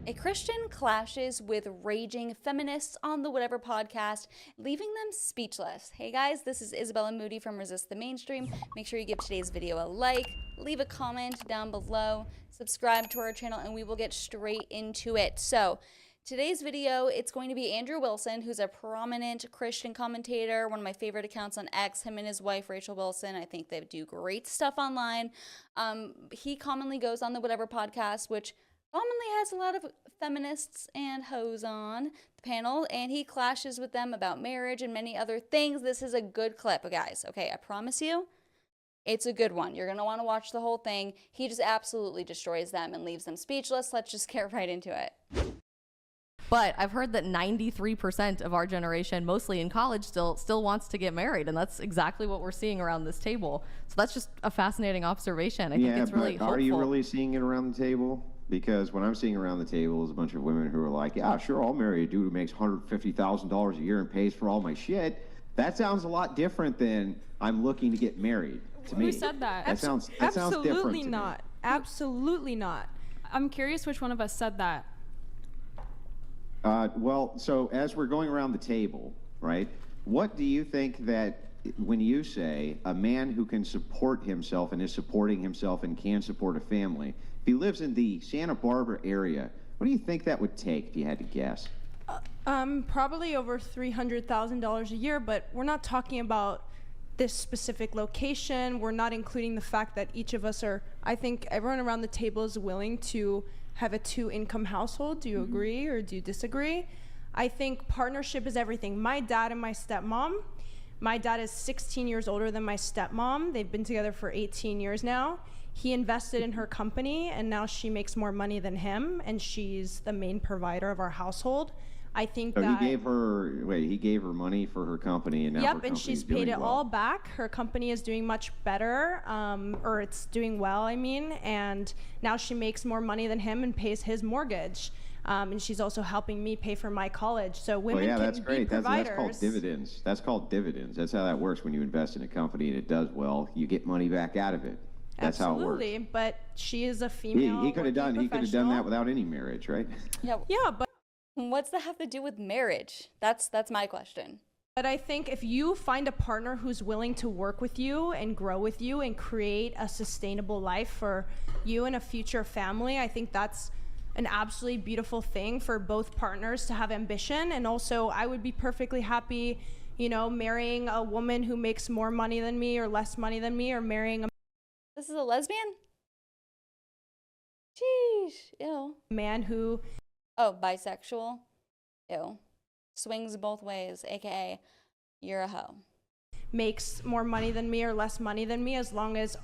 A Christian clashes with raging feminists on the Whatever podcast, leaving them speechless. Hey guys, this is Isabella Moody from Resist the Mainstream. Make sure you give today's video a like, leave a comment down below, subscribe to our channel, and we will get straight into it. So, today's video, it's going to be Andrew Wilson, who's a prominent Christian commentator, one of my favorite accounts on X, him and his wife, Rachel Wilson. I think they do great stuff online. He commonly goes on the Whatever podcast, which commonly has a lot of feminists and hoes on the panel, and he clashes with them about marriage and many other things. This is a good clip, guys. Okay, I promise you, it's a good one. You're going to want to watch the whole thing. He just absolutely destroys them and leaves them speechless. Let's just get right into it. But I've heard that 93% of our generation, mostly in college, still wants to get married, and that's exactly what we're seeing around this table. So that's just a fascinating observation. I think it's really hopeful. Are you really seeing it around the table? Because what I'm seeing around the table is a bunch of women who are like, yeah, sure, I'll marry a dude who makes $150,000 a year and pays for all my shit. That sounds a lot different than I'm looking to get married. To me, who said that? That sounds different. Absolutely not. Absolutely not. I'm curious which one of us said that. Well, so as we're going around the table, right, what do you think that when you say a man who can support himself and is supporting himself and can support a family, if he lives in the Santa Barbara area, what do you think that would take if you had to guess? Probably over $300,000 a year, but we're not talking about this specific location. We're not including the fact that each of us I think everyone around the table is willing to have a 2-income household. Do you agree or do you disagree? I think partnership is everything. My dad and my stepmom, my dad is 16 years older than my stepmom. They've been together for 18 years now. He invested in her company, and now she makes more money than him, and she's the main provider of our household. I think that he gave her money for her company, and now her yep, and she's paid it all back. Her company is doing much better, or it's doing well, I mean, and now she makes more money than him and pays his mortgage. And she's also helping me pay for my college. So women can that's great. be providers. That's called dividends. That's called dividends. That's how that works. When you invest in a company and it does well, you get money back out of it. That's Absolutely, how it works. But she is a female. He could have done that without any marriage, right? Yeah, but What's that have to do with marriage? That's my question. But I think if you find a partner who's willing to work with you and grow with you and create a sustainable life for you and a future family, I think that's an absolutely beautiful thing for both partners to have ambition. And also, I would be perfectly happy, marrying a woman who makes more money than me or less money than me, or marrying a This is a lesbian? Sheesh, ew. man who... Oh, bisexual? Ew. Swings both ways, aka you're a hoe. Makes more money than me or less money than me, as long as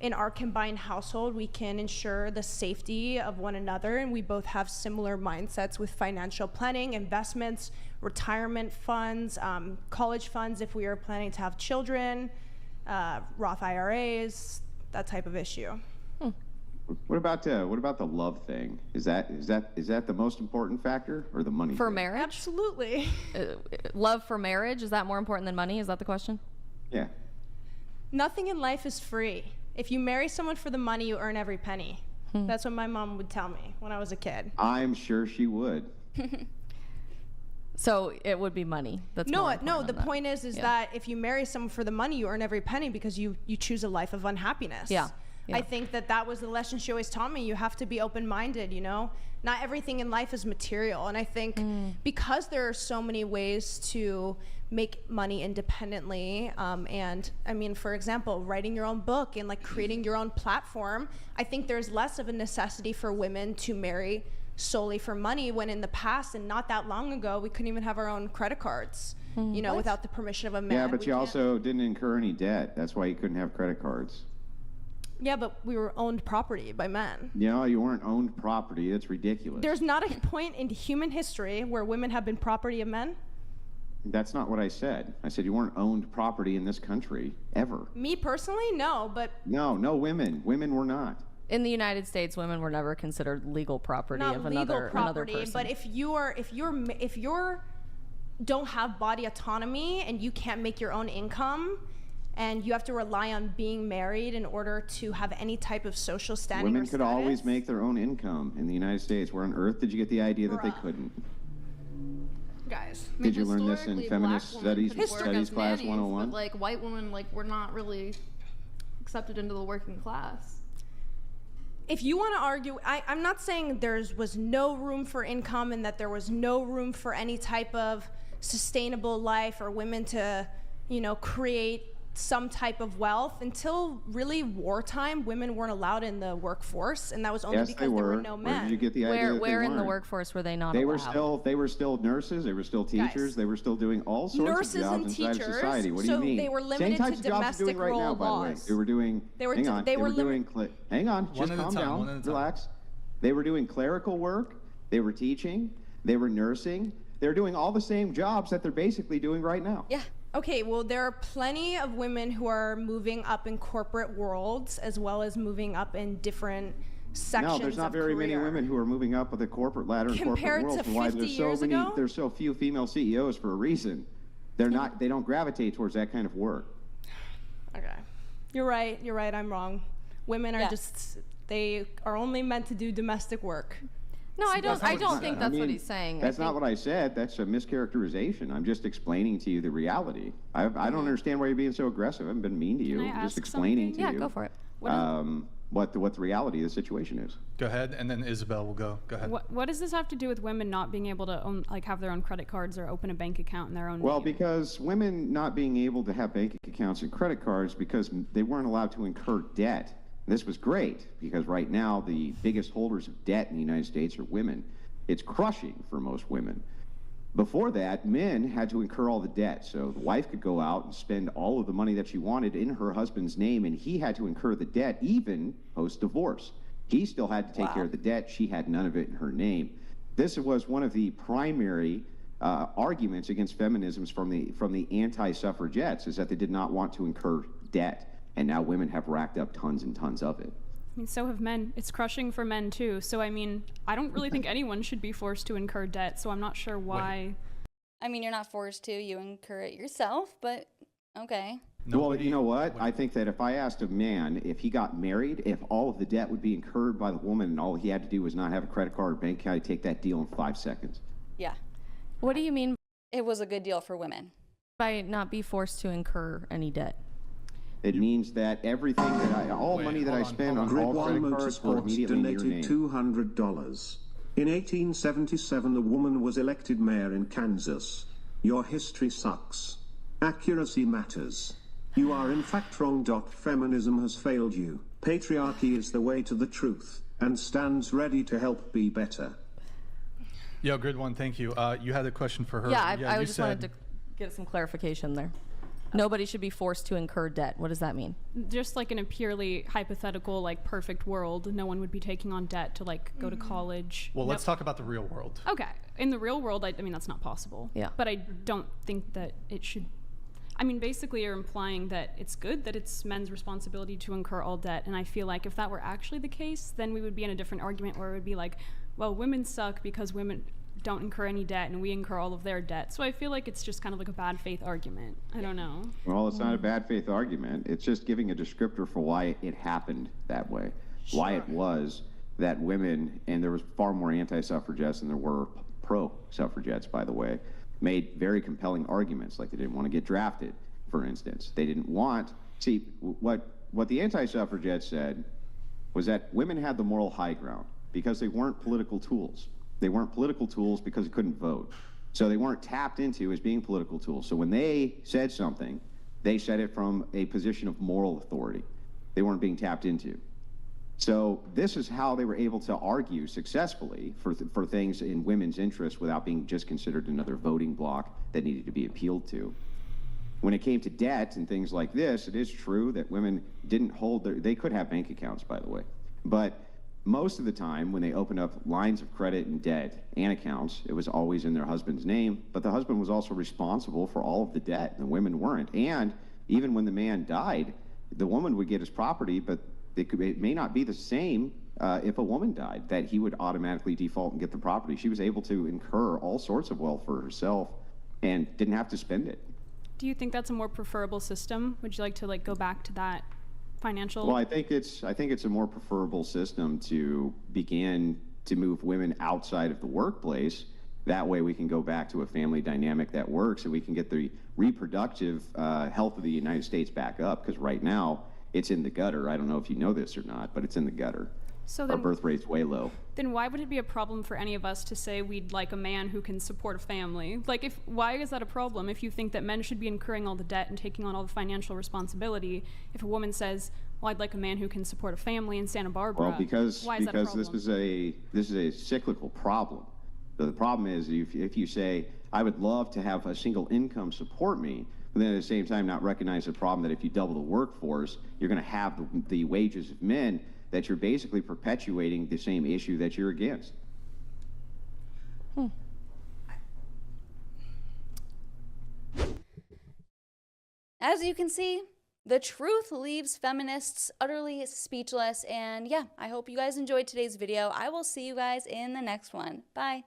in our combined household we can ensure the safety of one another, and we both have similar mindsets with financial planning, investments, retirement funds, college funds if we are planning to have children, Roth IRAs, that type of issue. What about the love thing? Is that the most important factor, or the money For thing? marriage? Absolutely. Love for marriage, is that more important than money? Is that the question? Yeah. Nothing in life is free. If you marry someone for the money, you earn every penny. That's what my mom would tell me when I was a kid. I'm sure she would. So it would be money. That's no. The point is that if you marry someone for the money, you earn every penny because you choose a life of unhappiness. Yeah. I think that was the lesson she always taught me. You have to be open-minded, Not everything in life is material. And I think because there are so many ways to make money independently, and I mean, for example, writing your own book and creating your own platform, I think there's less of a necessity for women to marry solely for money, when in the past and not that long ago, we couldn't even have our own credit cards, without the permission of a man. Yeah, but you also didn't incur any debt. That's why you couldn't have credit cards. Yeah, but we were owned property by men. No, you weren't owned property. That's ridiculous. There's not a point in human history where women have been property of men. That's not what I said. I said you weren't owned property in this country, ever. Me personally, no, but... No women. Women were not. In the United States, women were never considered legal property of another person. But if you're don't have body autonomy and you can't make your own income, and you have to rely on being married in order to have any type of social standing. Women could always make their own income in the United States. Where on earth did you get the idea that they couldn't? Guys, Did you learn this in feminist studies class 101? But like white women, like we're not really accepted into the working class. if you want to argue, I'm not saying was no room for income and that there was no room for any type of sustainable life or women to, create some type of wealth. Until really wartime, women weren't allowed in the workforce, and that was only because there were no men. Where did you get the idea Where in the workforce were they not allowed? They were still nurses, they were still teachers, Guys, they were still doing all sorts of jobs inside of society. What do you mean? They were limited to domestic right role now, laws. by the way. They were doing, hang on, just calm down, relax. They were doing clerical work, they were teaching, they were nursing, they were doing all the same jobs that they're basically doing right now. Yeah. Okay, well, there are plenty of women who are moving up in corporate worlds as well as moving up in different sections of No, there's not very many women who are moving up the corporate ladder in corporate world. Compared to 50 years ago? There's so few female CEOs for a reason. They don't gravitate towards that kind of work. Okay. You're right, I'm wrong. Women are they are only meant to do domestic work. No, I don't think that's what he's saying. That's not what I said. That's a mischaracterization. I'm just explaining to you the reality. I don't understand why you're being so aggressive. I haven't been mean to you. I'm just explaining to you. Yeah, go for it. What the reality of the situation is. Go ahead, and then Isabel will go. Go ahead. What does this have to do with women not being able to own, have their own credit cards or open a bank account in their own Well, name? because women not being able to have bank accounts and credit cards because they weren't allowed to incur debt. This was great because right now the biggest holders of debt in the United States are women. It's crushing for most women. Before that, men had to incur all the debt. So the wife could go out and spend all of the money that she wanted in her husband's name, and he had to incur the debt even post-divorce. He still had to take care of the debt. She had none of it in her name. This was one of the primary arguments against feminism from the anti-suffragettes, is that they did not want to incur debt. And now women have racked up tons and tons of it. I mean, so have men. It's crushing for men too. So I mean, I don't really think anyone should be forced to incur debt. So I'm not sure why. I mean, you're not forced to. You incur it yourself, but okay. Well, you know what? I think that if I asked a man if he got married, if all of the debt would be incurred by the woman and all he had to do was not have a credit card or bank account, I'd take that deal in 5 seconds. Yeah. What do you mean It was a good deal for women. by not be forced to incur any debt? It means that everything that all money that I spend on all credit cards will immediately in your name. donated $200. In 1877, a woman was elected mayor in Kansas. Your history sucks. Accuracy matters. You are in fact wrong. Feminism has failed you. Patriarchy is the way to the truth and stands ready to help be better. Yo, Grid One, thank you. You had a question for her. Yeah, I just wanted to get some clarification there. Nobody should be forced to incur debt. What does that mean? Just like in a purely hypothetical, perfect world, no one would be taking on debt to go to college. Well, let's talk about the real world. Okay. In the real world, I mean, that's not possible. Yeah. But I don't think that it should. I mean, basically, you're implying that it's good that it's men's responsibility to incur all debt. And I feel like if that were actually the case, then we would be in a different argument where it would be like, well, women suck because women don't incur any debt and we incur all of their debt. So I feel like it's just kind of like a bad faith argument. I don't know. Well, it's not a bad faith argument. It's just giving a descriptor for why it happened that way. Sure. Why it was that women, and there was far more anti-suffragettes than there were pro-suffragettes, by the way, made very compelling arguments, like they didn't want to get drafted, for instance. They didn't want, see, what the anti-suffragettes said was that women had the moral high ground because they weren't political tools. They weren't political tools because they couldn't vote. So they weren't tapped into as being political tools. So when they said something, they said it from a position of moral authority. They weren't being tapped into. So this is how they were able to argue successfully for things in women's interests without being just considered another voting bloc that needed to be appealed to. When it came to debt and things like this, it is true that women didn't hold they could have bank accounts, by the way, but most of the time when they opened up lines of credit and debt and accounts, it was always in their husband's name, but the husband was also responsible for all of the debt, and the women weren't. And even when the man died, the woman would get his property, but it may not be the same if a woman died, that he would automatically default and get the property. She was able to incur all sorts of wealth for herself and didn't have to spend it. Do you think that's a more preferable system? Would you like to go back to that financial? Well, I think it's a more preferable system to begin to move women outside of the workplace. That way we can go back to a family dynamic that works, and we can get the reproductive health of the United States back up, because right now it's in the gutter. I don't know if you know this or not, but it's in the gutter. So our birth rate's way low. Then why would it be a problem for any of us to say we'd like a man who can support a family? Why is that a problem if you think that men should be incurring all the debt and taking on all the financial responsibility? If a woman says, well, I'd like a man who can support a family in Santa Barbara, Well, because why is that a problem? this is a cyclical problem. So the problem is if you say, I would love to have a single income support me, but then at the same time not recognize the problem that if you double the workforce, you're going to have the wages of men, that you're basically perpetuating the same issue that you're against. As you can see, the truth leaves feminists utterly speechless. And yeah, I hope you guys enjoyed today's video. I will see you guys in the next one. Bye.